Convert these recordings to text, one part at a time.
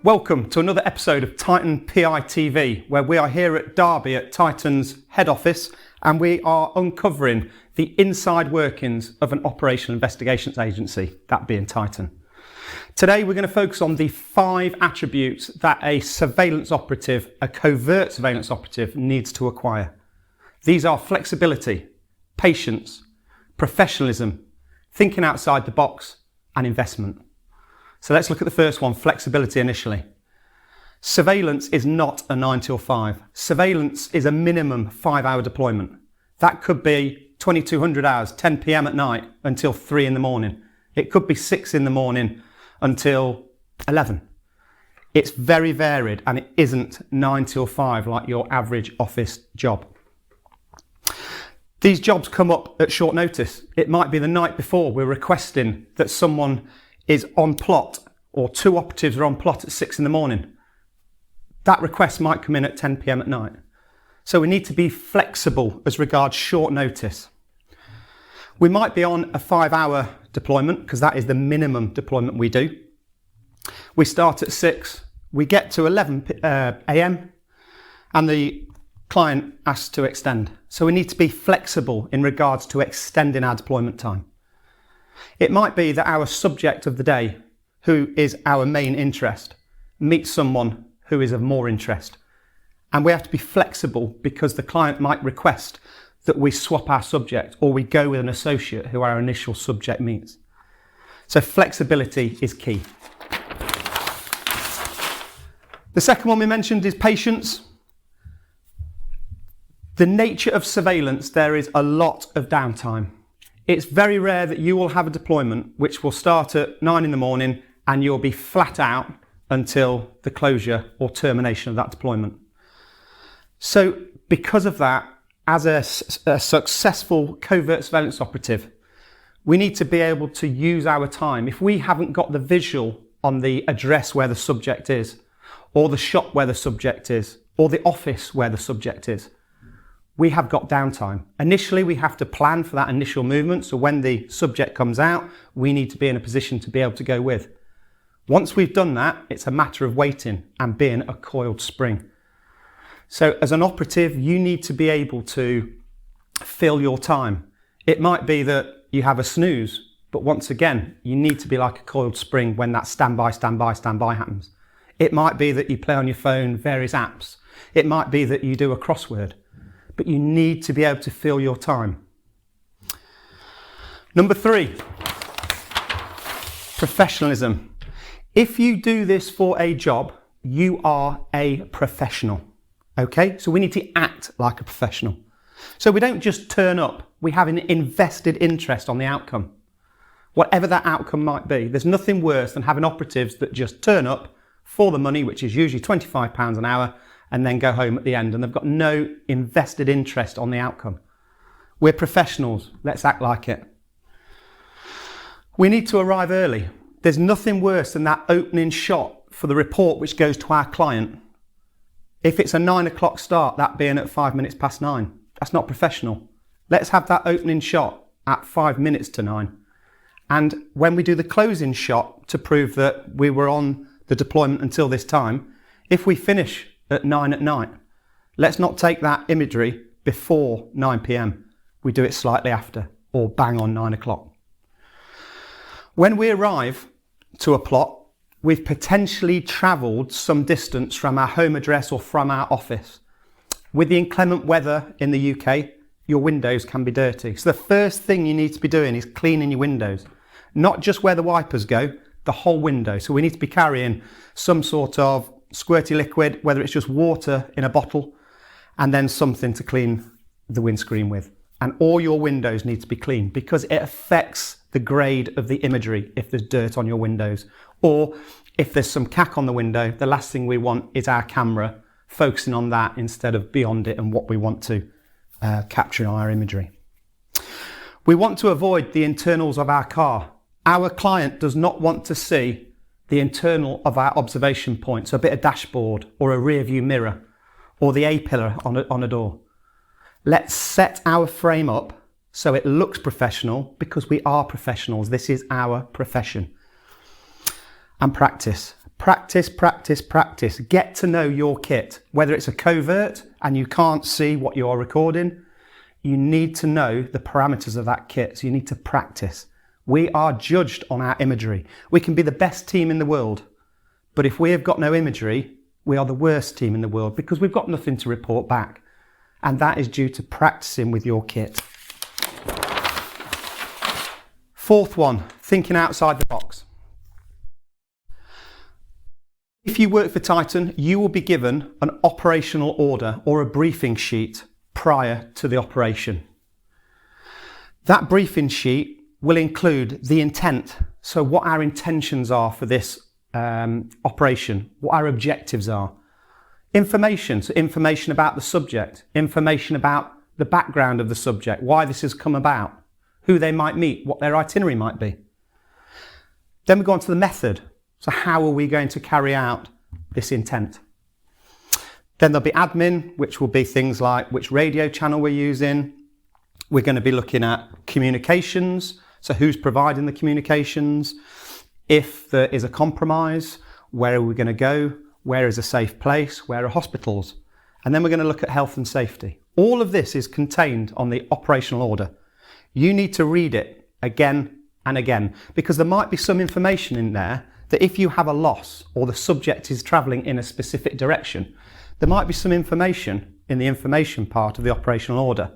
Welcome to another episode of Titan PI TV, where we are here at Derby at Titan's head office and we are uncovering the inside workings of an operational investigations agency, that being Titan. Today we're going to focus on the 5 attributes that a surveillance operative, a covert surveillance operative, needs to acquire. These are flexibility, patience, professionalism, thinking outside the box, and investment. So let's look at the first one, flexibility initially. Surveillance is not a 9 till 5. Surveillance is a minimum 5-hour deployment. That could be 2200 hours, 10 p.m. at night until 3 in the morning. It could be 6 in the morning until 11. It's very varied and it isn't 9 till 5 like your average office job. These jobs come up at short notice. It might be the night before we're requesting that someone is on plot or 2 operatives are on plot at 6 in the morning. That request might come in at 10 p.m. at night. So we need to be flexible as regards short notice. We might be on a 5-hour deployment because that is the minimum deployment we do. We start at 6, we get to 11 a.m. and the client asks to extend. So we need to be flexible in regards to extending our deployment time. It might be that our subject of the day, who is our main interest, meets someone who is of more interest. And we have to be flexible because the client might request that we swap our subject or we go with an associate who our initial subject meets. So flexibility is key. The second one we mentioned is patience. The nature of surveillance, there is a lot of downtime. It's very rare that you will have a deployment which will start at 9 in the morning and you'll be flat out until the closure or termination of that deployment. So because of that, as a successful covert surveillance operative, we need to be able to use our time. If we haven't got the visual on the address where the subject is, or the shop where the subject is, or the office where the subject is, we have got downtime. Initially, we have to plan for that initial movement. So when the subject comes out, we need to be in a position to be able to go with. Once we've done that, it's a matter of waiting and being a coiled spring. So as an operative, you need to be able to fill your time. It might be that you have a snooze, but once again, you need to be like a coiled spring when that standby happens. It might be that you play on your phone various apps. It might be that you do a crossword. But you need to be able to fill your time. Number 3, professionalism. If you do this for a job, you are a professional. Okay, so we need to act like a professional. So we don't just turn up, we have an invested interest on the outcome. Whatever that outcome might be, there's nothing worse than having operatives that just turn up for the money, which is usually £25 an hour, and then go home at the end and they've got no invested interest on the outcome. We're professionals, let's act like it. We need to arrive early. There's nothing worse than that opening shot for the report which goes to our client. If it's a 9 o'clock start, that being at 5 minutes past 9, that's not professional. Let's have that opening shot at 5 minutes to 9. And when we do the closing shot to prove that we were on the deployment until this time, if we finish at 9 at night, let's not take that imagery before 9 p.m. We do it slightly after or bang on 9 o'clock. When we arrive to a plot, we've potentially travelled some distance from our home address or from our office. With the inclement weather in the UK, your windows can be dirty. So the first thing you need to be doing is cleaning your windows. Not just where the wipers go, the whole window. So we need to be carrying some sort of squirty liquid, whether it's just water in a bottle, and then something to clean the windscreen with. And all your windows need to be cleaned because it affects the grade of the imagery if there's dirt on your windows. Or if there's some cack on the window, the last thing we want is our camera focusing on that instead of beyond it and what we want to capture in our imagery. We want to avoid the internals of our car. Our client does not want to see the internal of our observation point, so a bit of dashboard or a rear view mirror or the A-pillar on a door. Let's set our frame up so it looks professional because we are professionals. This is our profession. And practice. Practice, practice, practice. Get to know your kit. Whether it's a covert and you can't see what you're recording, you need to know the parameters of that kit. So you need to practice. We are judged on our imagery. We can be the best team in the world, but if we have got no imagery, we are the worst team in the world because we've got nothing to report back. And that is due to practicing with your kit. Fourth one, thinking outside the box. If you work for Titan, you will be given an operational order or a briefing sheet prior to the operation. That briefing sheet will include the intent, so what our intentions are for this operation, what our objectives are. Information, so information about the subject, information about the background of the subject, why this has come about, who they might meet, what their itinerary might be. Then we go on to the method. So how are we going to carry out this intent? Then there'll be admin, which will be things like which radio channel we're using. We're going to be looking at communications. So who's providing the communications? If there is a compromise, where are we going to go? Where is a safe place? Where are hospitals? And then we're going to look at health and safety. All of this is contained on the operational order. You need to read it again and again, because there might be some information in there that if you have a loss or the subject is travelling in a specific direction, there might be some information in the information part of the operational order,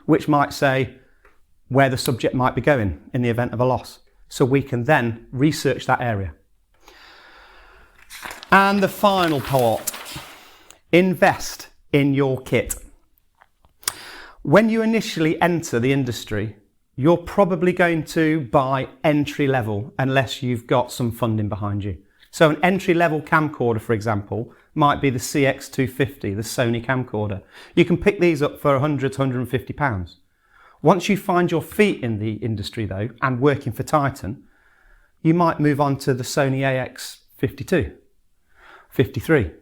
which might say where the subject might be going in the event of a loss. So we can then research that area. And the final part, invest in your kit. When you initially enter the industry, you're probably going to buy entry level unless you've got some funding behind you. So an entry level camcorder, for example, might be the CX250, the Sony camcorder. You can pick these up for £100 to £150. Once you find your feet in the industry though, and working for Titan, you might move on to the Sony AX52, 53.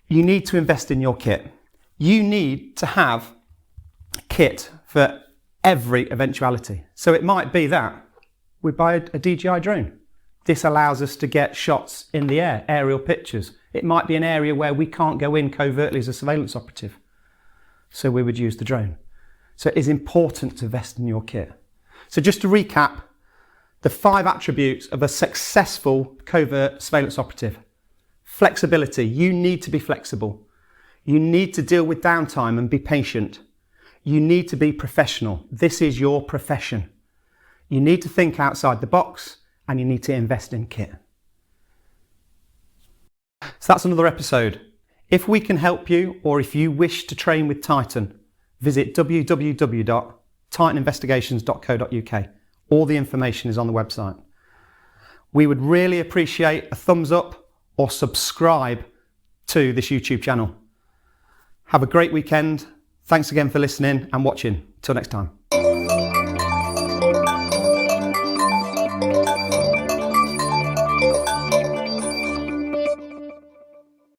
You need to invest in your kit. You need to have kit for every eventuality. So it might be that we buy a DJI drone. This allows us to get shots in the air, aerial pictures. It might be an area where we can't go in covertly as a surveillance operative. So we would use the drone. So it is important to invest in your kit. So just to recap, the 5 attributes of a successful covert surveillance operative. Flexibility, you need to be flexible. You need to deal with downtime and be patient. You need to be professional. This is your profession. You need to think outside the box and you need to invest in kit. So that's another episode. If we can help you or if you wish to train with Titan, visit www.titaninvestigations.co.uk. All the information is on the website. We would really appreciate a thumbs up or subscribe to this YouTube channel. Have a great weekend. Thanks again for listening and watching. Till next time.